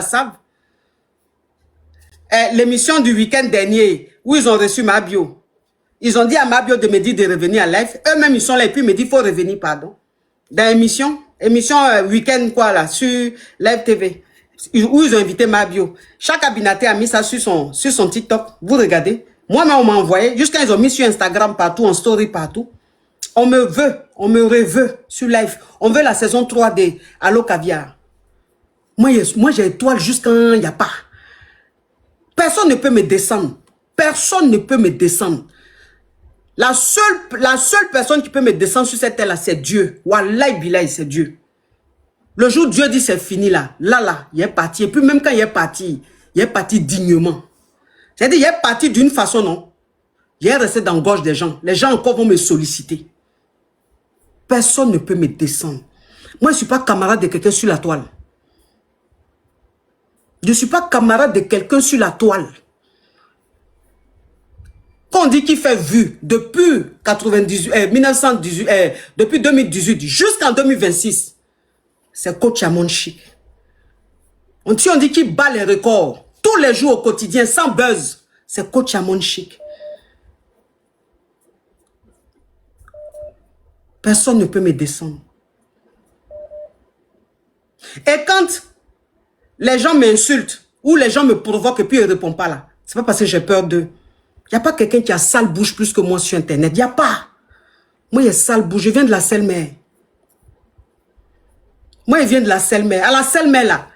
savent. L'émission du week-end dernier, où ils ont reçu Mabio. Ils ont dit à Mabio de me dire de revenir à live. Eux-mêmes, ils sont là et puis ils me disent, il faut revenir, pardon. Dans l'émission, week-end quoi là, sur Live TV, où ils ont invité Mabio. Chaque abinaté a mis ça sur son TikTok. Vous regardez. Moi-même, on m'a envoyé. Jusqu'à ils ont mis sur Instagram partout, en story partout. On me reveut sur live. On veut la saison 3 de Allo Caviar. Moi j'ai étoile jusqu'à il n'y a pas. Personne ne peut me descendre. Personne ne peut me descendre. La seule personne qui peut me descendre sur cette terre-là, c'est Dieu. Wallahi billahi, c'est Dieu. Le jour où Dieu dit c'est fini là, il est parti. Et puis même quand il est parti dignement. C'est-à-dire, il est parti d'une façon, non. Il est resté dans la gorge des gens. Les gens encore vont me solliciter. Personne ne peut me descendre. Moi, je ne suis pas camarade de quelqu'un sur la toile. Je ne suis pas camarade de quelqu'un sur la toile. Quand on dit qu'il fait vue depuis 1918, depuis 2018 jusqu'en 2026, c'est coach Amon Chic. On dit qu'il bat les records tous les jours au quotidien sans buzz. C'est coach Amon Chic. Personne ne peut me descendre. Et quand les gens m'insultent ou les gens me provoquent et puis ils ne répondent pas là, c'est pas parce que j'ai peur d'eux. Il n'y a pas quelqu'un qui a sale bouche plus que moi sur Internet. Il n'y a pas. Moi, il y a sale bouche. Je viens de la Selle-Mer. Moi, je viens de la Selle-Mer. À la Selle-Mer, là,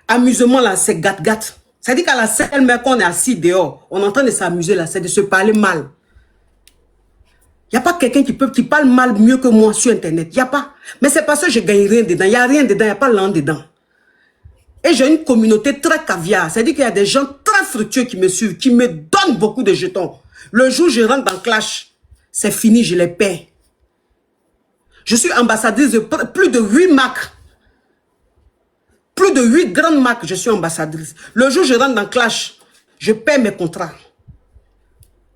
amusement, là, c'est gat-gat. C'est-à-dire qu'à la Selle-Mer, quand on est assis dehors, on est en train de s'amuser, là, c'est de se parler mal. Il n'y a pas quelqu'un qui parle mal mieux que moi sur Internet. Il n'y a pas. Mais c'est parce que je ne gagne rien dedans. Il n'y a rien dedans. Il n'y a pas l'an dedans. Et j'ai une communauté très caviar. C'est-à-dire qu'il y a des gens très fructueux qui me suivent, qui me donnent beaucoup de jetons. Le jour où je rentre dans Clash, c'est fini, je les paie. Je suis ambassadrice de plus de 8 marques. Plus de 8 grandes marques, je suis ambassadrice. Le jour où je rentre dans Clash, je paie mes contrats.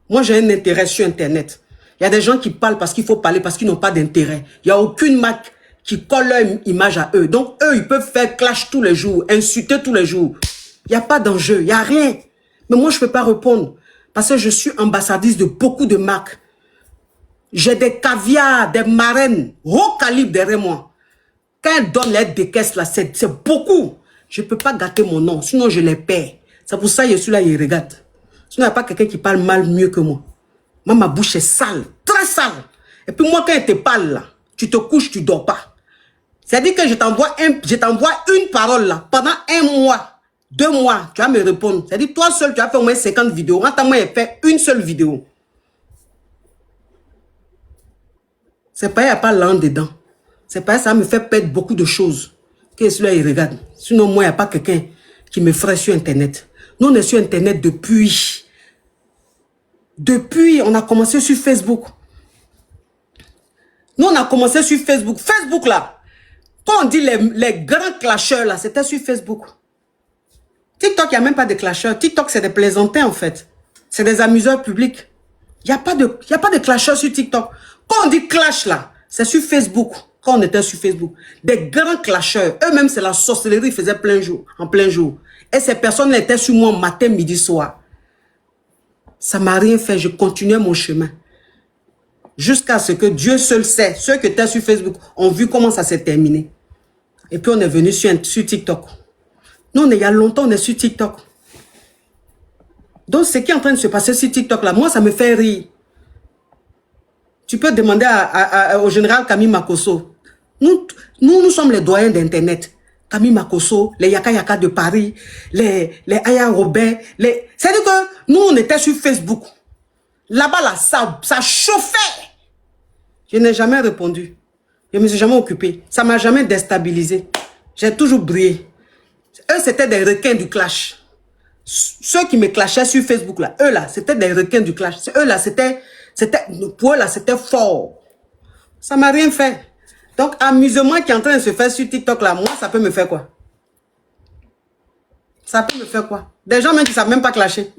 Moi, j'ai un intérêt sur Internet. Il y a des gens qui parlent parce qu'il faut parler, parce qu'ils n'ont pas d'intérêt. Il n'y a aucune marque qui colle leur image à eux. Donc, eux, ils peuvent faire clash tous les jours, insulter tous les jours. Il n'y a pas d'enjeu, il n'y a rien. Mais moi, je ne peux pas répondre parce que je suis ambassadrice de beaucoup de marques. J'ai des caviars, des marraines, haut calibre derrière moi. Quand elles donnent l'aide des caisses, là, c'est beaucoup. Je ne peux pas gâter mon nom, sinon je les paie. C'est pour ça que je suis là et je regarde. Sinon, il n'y a pas quelqu'un qui parle mal mieux que moi. Moi, ma bouche est sale, très sale. Et puis moi, quand je te parle, là, tu te couches, tu ne dors pas. C'est-à-dire que je t'envoie une parole là, pendant 1 mois, 2 mois, tu vas me répondre. C'est-à-dire toi seul, tu as fait au moins 50 vidéos. Quand moi, j'ai fait une seule vidéo. C'est pas, il n'y a pas l'an dedans. C'est pas ça me fait perdre beaucoup de choses. Que celui-là, il regarde. Sinon, moi, il n'y a pas quelqu'un qui me ferait sur Internet. Nous, on est sur Internet depuis. On a commencé sur Facebook. Nous, on a commencé sur Facebook. Facebook, là. Quand on dit les grands clasheurs, là, c'était sur Facebook. TikTok, il n'y a même pas de clasheurs. TikTok, c'est des plaisantins, en fait. C'est des amuseurs publics. Il n'y a pas de clasheurs sur TikTok. Quand on dit clash, là, c'est sur Facebook. Quand on était sur Facebook. Des grands clasheurs. Eux-mêmes, c'est la sorcellerie, ils faisaient en plein jour. Et ces personnes étaient sur moi matin, midi, soir. Ça ne m'a rien fait. Je continuais mon chemin. Jusqu'à ce que Dieu seul sait, ceux qui étaient sur Facebook ont vu comment ça s'est terminé. Et puis on est venu sur TikTok. Nous, il y a longtemps, on est sur TikTok. Donc, ce qui est en train de se passer sur TikTok, là, moi, ça me fait rire. Tu peux demander au général Camille Makosso. Nous sommes les doyens d'Internet. Camille Makosso, les Yaka Yaka de Paris, les Aya Robert. C'est-à-dire que nous, on était sur Facebook. Là-bas, là, ça chauffait. Je n'ai jamais répondu. Je ne me suis jamais occupé. Ça ne m'a jamais déstabilisé. J'ai toujours brillé. Eux, c'était des requins du clash. Ceux qui me clashaient sur Facebook, là, eux, là, c'était des requins du clash. Eux, là, pour eux, là, c'était fort. Ça ne m'a rien fait. Donc, amusement qui est en train de se faire sur TikTok, là, moi, ça peut me faire quoi? Ça peut me faire quoi? Des gens même qui ne savent même pas clasher.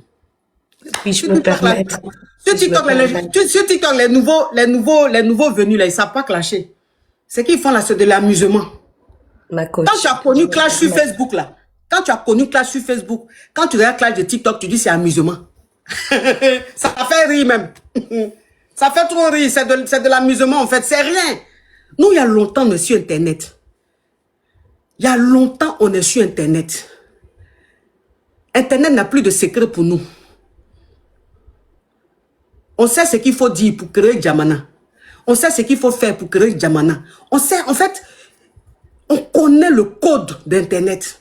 Puis-je me permettre? Sur TikTok, les nouveaux venus, là, ils ne savent pas clasher. C'est qu'ils font là, c'est de l'amusement. Quand tu as connu Clash sur Facebook, là, Quand tu as connu Clash sur Facebook, quand tu regardes Clash de TikTok, tu dis c'est amusement. Ça fait rire même. Ça fait trop rire, c'est de l'amusement en fait, c'est rien. Nous, il y a longtemps, on est sur Internet. Il y a longtemps, on est sur Internet. Internet n'a plus de secret pour nous. On sait ce qu'il faut dire pour créer Djamana. On sait ce qu'il faut faire pour créer Djamana. On sait, en fait, on connaît le code d'Internet.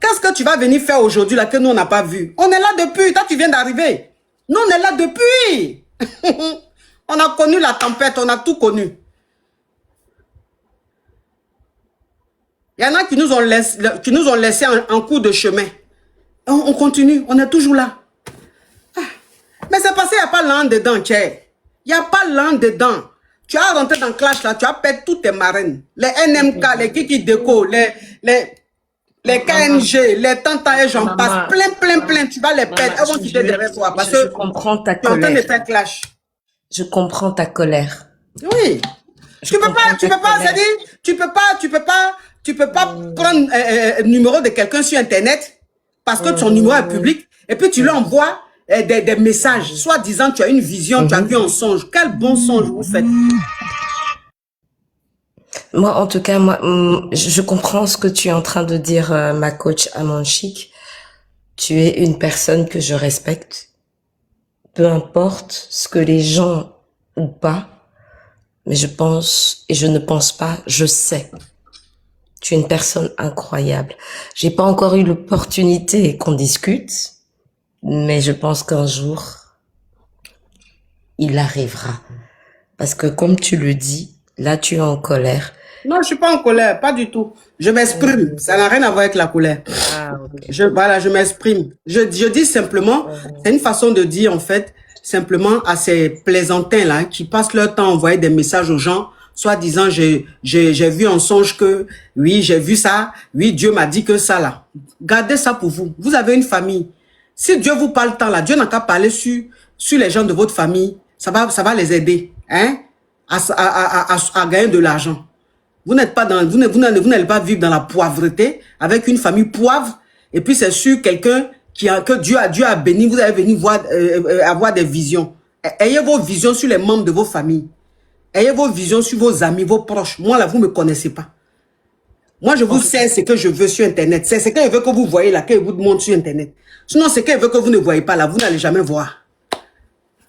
Qu'est-ce que tu vas venir faire aujourd'hui là que nous, on n'a pas vu? On est là depuis, toi, tu viens d'arriver. Nous, on est là depuis. On a connu la tempête, on a tout connu. Il y en a qui nous ont laissé en cours de chemin. On continue, on est toujours là. Mais c'est passé, il n'y a pas l'an dedans, Tchè. Il n'y a pas l'an dedans. Tu as rentré dans Clash là, tu as perdu toutes tes marraines. Les NMK, les Kiki Deco, les KNG, les Tanta et j'en passe. Plein. Tu vas les perdre. Elles vont quitter derrière toi. Parce que je comprends ta tu es en train de colère. faire Clash. Je comprends ta colère. Oui. Tu peux pas prendre un numéro de quelqu'un sur Internet parce que son numéro est public et puis tu lui envoies des messages, soit disant tu as une vision, tu as vu un songe. Quel bon songe vous faites? Moi, en tout cas, je comprends ce que tu es en train de dire, ma coach Amanchik. Tu es une personne que je respecte. Peu importe ce que les gens ou pas, mais je pense, et je ne pense pas, je sais. Tu es une personne incroyable. J'ai pas encore eu l'opportunité qu'on discute, mais je pense qu'un jour, il arrivera. Parce que comme tu le dis, là tu es en colère. Non, je suis pas en colère, pas du tout. Je m'exprime, ça n'a rien à voir avec la colère. Ah, ok. Je m'exprime. Je dis simplement, c'est une façon de dire en fait, simplement à ces plaisantins-là qui passent leur temps à envoyer des messages aux gens, soit disant j'ai vu un songe que, oui, j'ai vu ça, oui, Dieu m'a dit que ça là. Gardez ça pour vous. Vous avez une famille. Si Dieu vous parle tant là, Dieu n'a qu'à parler sur les gens de votre famille, ça va les aider, hein, à gagner de l'argent. Vous n'êtes pas dans, vous n'allez pas vivre dans la poivreté avec une famille poivre et puis c'est sûr quelqu'un que Dieu a béni, vous allez venir voir, avoir des visions. Ayez vos visions sur les membres de vos familles. Ayez vos visions sur vos amis, vos proches. Moi là, vous me connaissez pas. Moi, je vous sais ce que je veux sur Internet. C'est ce que je veux que vous voyez là, que je vous montre sur Internet. Sinon, ce que je veux que vous ne voyez pas là, vous n'allez jamais voir.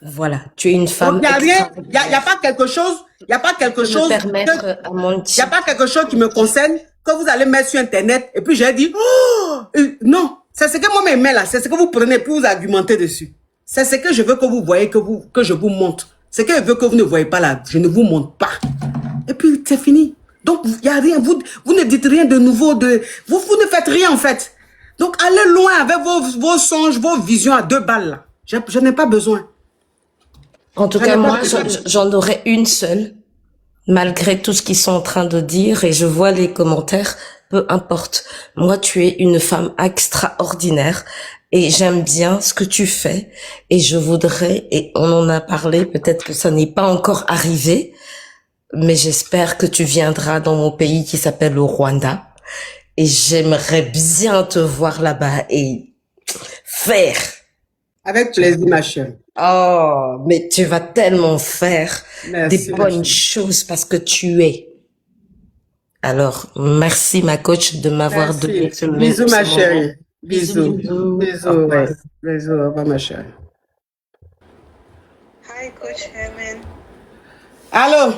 Voilà, tu es une femme. Il n'y a rien, il y a pas quelque chose, il n'y a pas quelque chose, il y a pas quelque chose qui me concerne que vous allez mettre sur Internet et puis j'ai dit, oh, non, c'est ce que moi m'aimais là, c'est ce que vous prenez puis vous argumentez dessus. C'est ce que je veux que vous voyez, que je vous montre. Ce que je veux que vous ne voyez pas là, je ne vous montre pas. Et puis c'est fini. Donc il n'y a rien, vous ne dites rien de nouveau, vous ne faites rien en fait. Donc allez loin avec vos songes, vos visions à 2 balles là. Je n'ai pas besoin. En tout cas, moi, j'en aurais une seule, malgré tout ce qu'ils sont en train de dire, et je vois les commentaires, peu importe. Moi, tu es une femme extraordinaire, et j'aime bien ce que tu fais, et je voudrais, et on en a parlé, peut-être que ça n'est pas encore arrivé, mais j'espère que tu viendras dans mon pays qui s'appelle le Rwanda, et j'aimerais bien te voir là-bas et faire. Avec plaisir, ma chérie. Oh, mais tu vas tellement faire Merci, des bonnes choses parce que tu es. Alors, merci ma coach de m'avoir donné ce moment. Bisous, ma chérie. Bisous. Bisous, ouais. Bisous, au revoir, ma chérie. Hi, Coach Herman. Allô?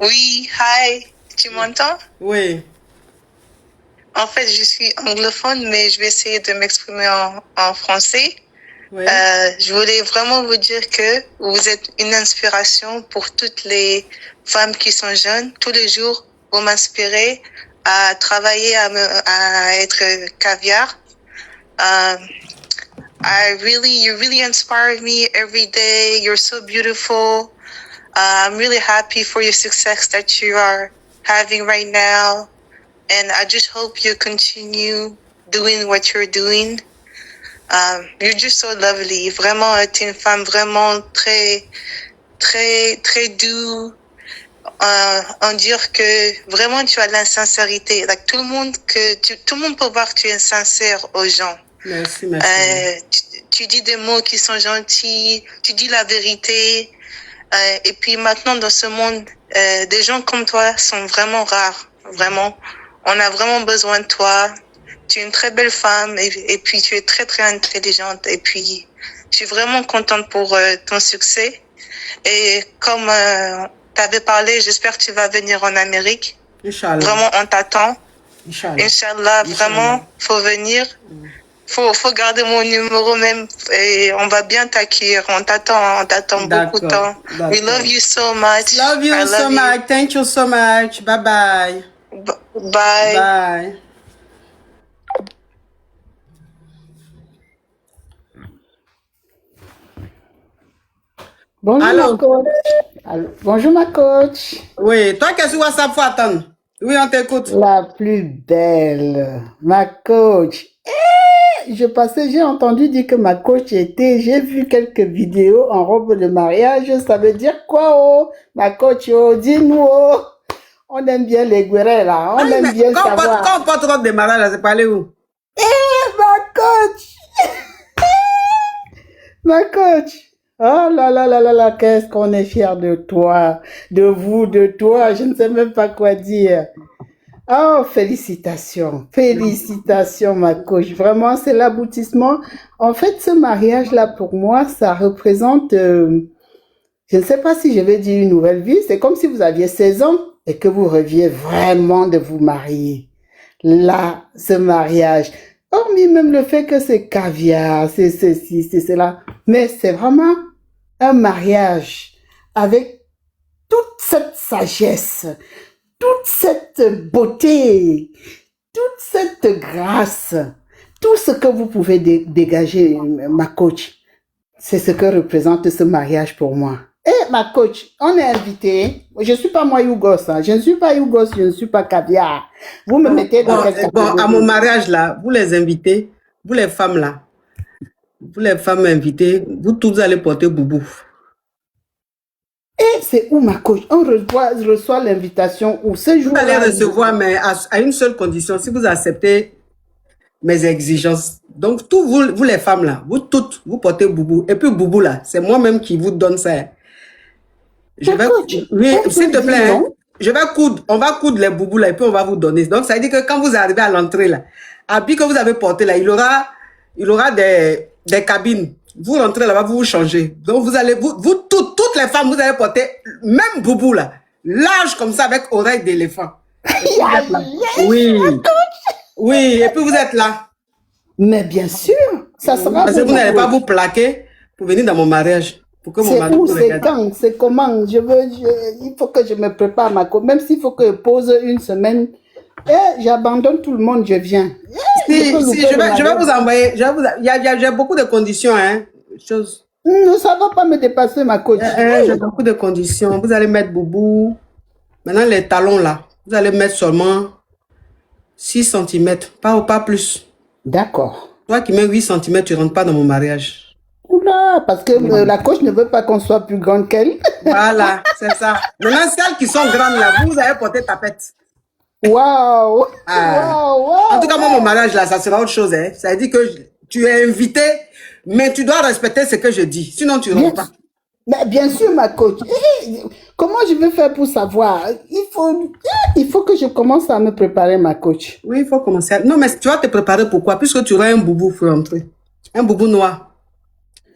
Oui, hi. Tu m'entends? Oui. En fait, je suis anglophone, mais je vais essayer de m'exprimer en français. Oui. Je voulais vraiment vous dire que vous êtes une inspiration pour toutes les femmes qui sont jeunes. Tous les jours, vous m'inspirez à travailler, à être caviar. You really inspire me every day. You're so beautiful. I'm really happy for your success that you are having right now. And I just hope you continue doing what you're doing. You're just so lovely. Vraiment, tu es une femme vraiment très, très, très douce. en dire que vraiment tu as de la sincérité. Like, tout le monde peut voir que tu es sincère aux gens. Merci, merci. Tu dis des mots qui sont gentils, tu dis la vérité. Et puis maintenant, dans ce monde, des gens comme toi sont vraiment rares. Vraiment. On a vraiment besoin de toi. Tu es une très belle femme et puis tu es très, très intelligente. Et puis, je suis vraiment contente pour ton succès. Et comme tu avais parlé, j'espère que tu vas venir en Amérique. Inch'Allah. Vraiment, on t'attend. Inch'Allah. Inch'Allah, vraiment, faut venir. Faut garder mon numéro même et on va bien t'accueillir. On t'attend beaucoup de temps. We love you so much. Love you so much. Thank you so much. Bye bye. Bye. Bye. Bonjour Allô? ma coach. Bonjour ma coach. Oui, toi, qu'est-ce que WhatsApp faut attendre? Oui, on t'écoute. La plus belle, ma coach. J'ai entendu dire que ma coach j'ai vu quelques vidéos en robe de mariage. Ça veut dire quoi, oh? Ma coach, oh, dis-nous, oh. On aime bien les guérets, là. On aime bien savoir. Quand on porte robe de mariage, là, c'est pas aller où? Ma coach. Ma coach. Oh là là là là là, qu'est-ce qu'on est fiers de toi, de vous, de toi, je ne sais même pas quoi dire. Oh, félicitations, félicitations ma coach, vraiment c'est l'aboutissement. En fait, ce mariage-là pour moi, ça représente, je ne sais pas si je vais dire une nouvelle vie, c'est comme si vous aviez 16 ans et que vous rêviez vraiment de vous marier. Là, ce mariage, hormis même le fait que c'est caviar, c'est ceci, c'est cela, mais c'est vraiment un mariage avec toute cette sagesse, toute cette beauté, toute cette grâce, tout ce que vous pouvez dégager, ma coach, c'est ce que représente ce mariage pour moi. Et ma coach, on est invité. Je ne suis pas moi Yougos, hein. Je ne suis pas Yougos, je ne suis pas caviar. Vous me mettez dans quelle catégorie? À mon mariage là, vous les invitez, vous les femmes là, vous les femmes invitées, vous tous vous allez porter boubou. Et c'est où ma coach? On reçoit l'invitation où ce jour-là? Vous allez recevoir, mais à une seule condition, si vous acceptez mes exigences. Donc, tous vous les femmes là, vous toutes, vous portez boubou. Et puis boubou là, c'est moi-même qui vous donne ça. Oui, s'il te plaît, hein, on va coudre les boubous là et puis on va vous donner. Donc, ça veut dire que quand vous arrivez à l'entrée là, habit que vous avez porté là, il aura des cabines. Vous rentrez là-bas, vous vous changez. Donc, vous allez, vous toutes les femmes, vous allez porter même boubou là, large comme ça avec oreille d'éléphant. Oui. Oui, et puis vous êtes là. Mais bien sûr, ça sera. Parce que vous n'allez pas vous plaquer pour venir dans mon mariage. C'est où, c'est quand, c'est comment? Il faut que je me prépare ma coach. Même s'il faut que je pose une semaine, j'abandonne tout le monde, je viens. Je vais vous envoyer. J'ai beaucoup de conditions, hein. Non, ça ne va pas me dépasser, ma coach. J'ai beaucoup de conditions. Vous allez mettre boubou. Maintenant, les talons là, vous allez mettre seulement 6 cm, pas plus. D'accord. Toi qui mets 8 cm, tu ne rentres pas dans mon mariage. Oula, parce que la coach ne veut pas qu'on soit plus grande qu'elle. Voilà, c'est ça. Maintenant, celles qui sont grandes là, vous avez porté tapette. Waouh! En tout cas, moi, mon mariage là, ça sera autre chose. Hein. Ça veut dire que tu es invité, mais tu dois respecter ce que je dis. Sinon, tu ne rentres pas. Mais bien sûr, ma coach. Comment je vais faire pour savoir? Il faut que je commence à me préparer, ma coach. Oui, il faut commencer. Non, mais tu vas te préparer pourquoi? Puisque tu auras un boubou pour rentrer. Un boubou noir.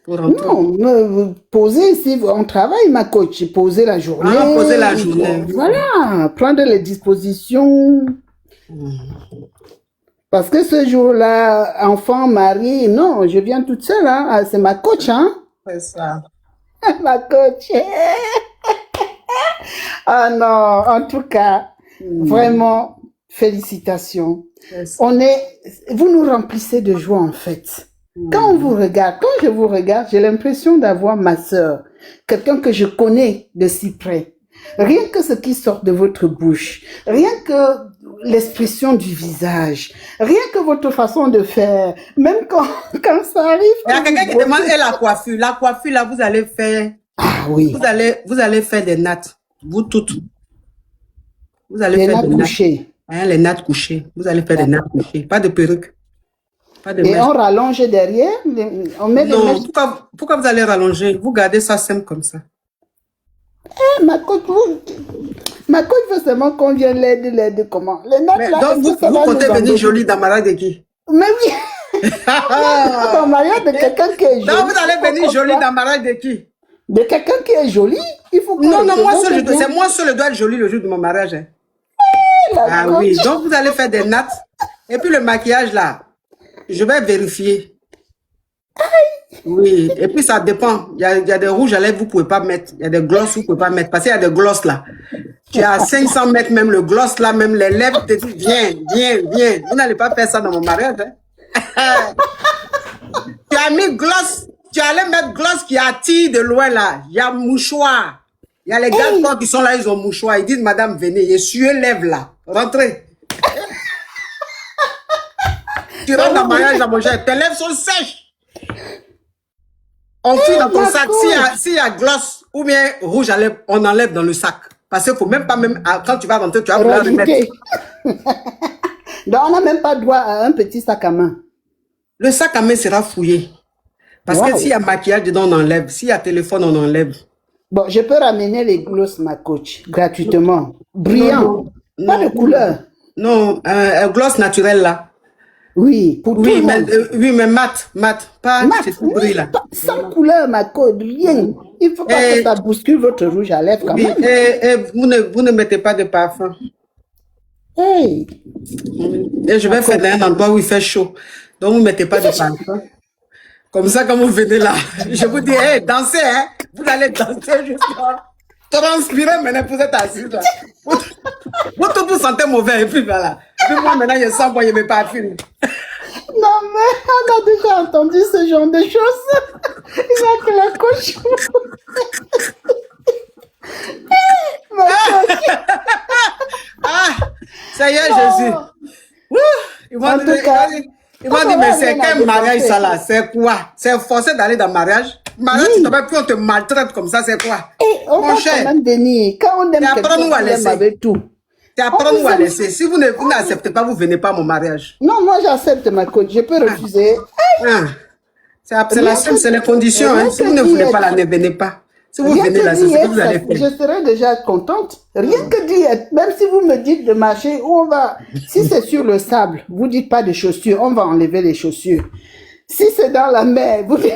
Pour rentrer. Non, poser ici, on travaille, ma coach. Poser la journée. Ah, poser la journée. Voilà, prendre les dispositions. Parce que ce jour-là, enfant, mari, non, je viens toute seule. Hein. C'est ma coach, hein? C'est ça. Ma coach. Ah non, en tout cas, vraiment, félicitations. Vous nous remplissez de joie, en fait. Quand on vous regarde, quand je vous regarde, j'ai l'impression d'avoir ma sœur, quelqu'un que je connais de si près. Rien que ce qui sort de votre bouche, rien que l'expression du visage, rien que votre façon de faire, même quand ça arrive. Il y a quelqu'un qui demande la coiffure. La coiffure, là, vous allez faire. Ah oui. Vous allez faire des nattes. Vous toutes. Vous allez Les faire nattes des nattes. couchées. Hein, les nattes couchées. Vous allez faire des nattes couchées. Pas de perruque. Pas de Et mèche. on rallonge derrière, on met des mèches. Non, pourquoi vous allez rallonger? Vous gardez ça simple comme ça. Ma coach veut seulement qu'on vienne l'aide comment? Les nattes Mais là, donc, est-ce que ça vous va comptez nous venir embêter? jolie dans mariage de qui? Mais oui, dans le mariage de quelqu'un qui est joli. Donc, vous allez il faut venir qu'on jolie soit- dans mariage de qui? De quelqu'un qui est joli, il faut qu'on Non, moi représente seul, bien c'est moi seul, je dois être jolie le jour de mon mariage. Hein. la Ah coach. oui, donc vous allez faire des nattes. Et puis le maquillage là, je vais vérifier. Oui, et puis ça dépend. Il y a des rouges à lèvres, vous ne pouvez pas mettre. Il y a des glosses, vous ne pouvez pas mettre. Parce qu'il y a des glosses là. Tu as 500 mètres, même le gloss là, même les lèvres te disent viens. Vous n'allez pas faire ça dans mon mariage. Hein. Tu as mis gloss, tu allais mettre gloss qui attire de loin là. Il y a mouchoir. Il y a les gars qui sont là, ils ont mouchoir. Ils disent, madame, venez, essuyer lèvres là. Rentrez. Tu rentres dans le mariage dans mon cher, tes lèvres sont sèches. On file dans ton sac. S'il y a gloss ou bien rouge à lèvres, on enlève dans le sac. Parce qu'il ne faut même pas, quand tu vas rentrer, tu vas vouloir remettre. Rajouter. Donc, on n'a même pas droit à un petit sac à main. Le sac à main sera fouillé. Parce que Wow. s'il y a maquillage dedans, on enlève. S'il y a téléphone, on enlève. Bon, je peux ramener les glosses, ma coach, gratuitement. Brillant. Pas de couleur. Non, un gloss naturel là. Oui, pour tout Oui, le monde. mais mat. Pas Mat, c'est tout gris là. sans couleur, ma coach, rien. Il ne faut pas que ça bouscule votre rouge à lèvres quand Oui, même. et vous ne mettez pas de parfum. Hey. Et je vais faire dans un endroit où il fait chaud. Donc, vous ne mettez pas de parfum. Comme ça, quand vous venez là, je vous dis, hey, dansez, hein. Vous allez danser jusqu'à transpirer, maintenant, vous êtes assis là. Vous tout vous sentez mauvais, et puis voilà. Puis moi, maintenant, je sens moi, je me parfume. Non, mais on a déjà entendu ce genre de choses. Il n'y a que la coach. Ma coach. Ah, ça y est, Jésus. Ouh, ils vont En dire, tout cas, mais c'est on a quel mariage dépensé. ça là? C'est quoi? C'est forcé d'aller dans le mariage? Mariage, Oui. tu t'appelles plus, on te maltraite comme ça, c'est quoi? Et on Mon va cher, quand même venir. Quand on aime Et après, quelqu'un, nous, on va on aime laisser. avec tout. c'est à prendre vous ou à aime. laisser. Si vous n'acceptez pas, vous ne venez pas à mon mariage. Non, moi j'accepte ma coach. Je peux refuser. Ah, c'est la seule, c'est les conditions. rien Hein. Si que vous ne voulez dire. pas là, ne venez pas. Si vous Rien venez que là, c'est d'y ce que être, vous allez je faire. serais déjà contente. Rien que d'y être. Même si vous me dites de marcher, où on va. Si c'est sur le sable, vous dites pas de chaussures, on va enlever les chaussures. Si c'est dans la mer, vous dites.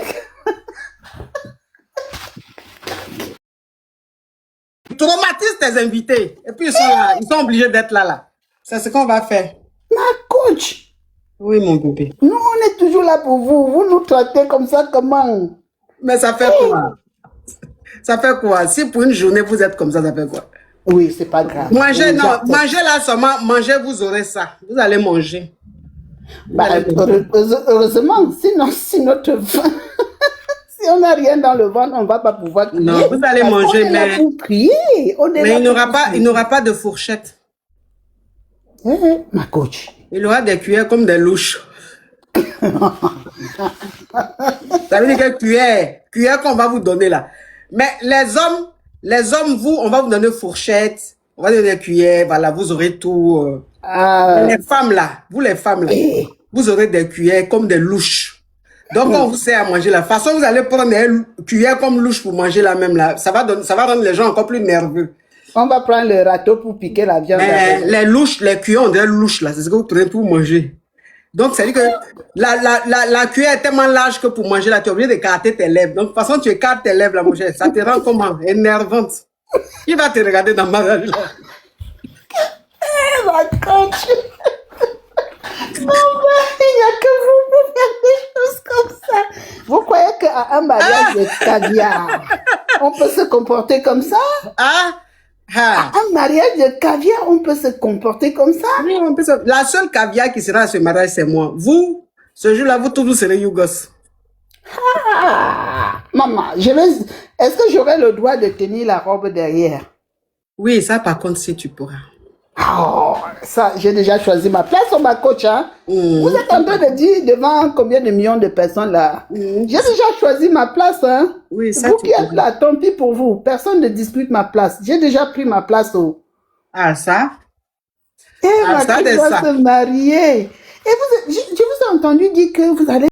Tu traumatises tes invités. Et puis ils sont là, ils sont obligés d'être là. C'est ce qu'on va faire. Ma coach, Oui, mon bébé. nous on est toujours là pour vous. Vous nous traitez comme ça, comment? Mais ça fait quoi? Ça fait quoi? Si pour une journée vous êtes comme ça fait quoi? Oui, c'est pas grave. Mangez, Oui, non, j'accepte. mangez là seulement, mangez, vous aurez ça. Vous allez manger. Bah, heureusement, sinon, si notre ventre, si on n'a rien dans le ventre, on ne va pas pouvoir crier. Non, vous allez Parce qu'on manger, est là mais- pour crier. On est Mais là il n'aura pour pas, crier. il n'aura pas de fourchette. Ma coach. Il aura des cuillères comme des louches. Ça veut dire que cuillère qu'on va vous donner là. Mais les hommes, vous, on va vous donner fourchette, on va donner des cuillères, voilà, vous aurez tout. Les femmes là, vous les femmes là, vous aurez des cuillères comme des louches. Donc on vous sert à manger la façon, vous allez prendre des cuillères comme louches pour manger la même là. Ça va rendre les gens encore plus nerveux. On va prendre le râteau pour piquer la viande. Mais avec. les louches, les cuillères, on dirait louches là, c'est ce que vous prenez pour manger. Donc, ça veut dire que la cuillère est tellement large que pour manger là, tu es obligé d'écarter tes lèvres. Donc, de toute façon, tu écartes tes lèvres là, mon cher. Ça te rend comment? Énervante. Qui va te regarder dans ma mariage là? Ma coach. Non, mais il n'y a que vous pour faire des choses comme ça. Vous croyez qu'à un mariage de caviar, on peut se comporter comme ça? Ah? Ah. Un mariage de caviar, on peut se comporter comme ça? Oui, on peut se- La seule caviar qui sera à ce mariage, c'est moi. Vous, ce jour-là, vous tous, vous serez Yougos. Ah, maman, est-ce que j'aurai le droit de tenir la robe derrière? Oui, ça, par contre, si tu pourras. Oh, ça, j'ai déjà choisi ma place sur ma coach, hein? Vous êtes en train de dire devant combien de millions de personnes là? J'ai déjà choisi ma place, hein? Oui, ça, Vous tu qui êtes pourras. là, tant pis pour vous. Personne ne dispute ma place. J'ai déjà pris ma place. Oh. Ah, ça? Eva ça qui de doit ça. se marier. Et je vous ai entendu dire que vous allez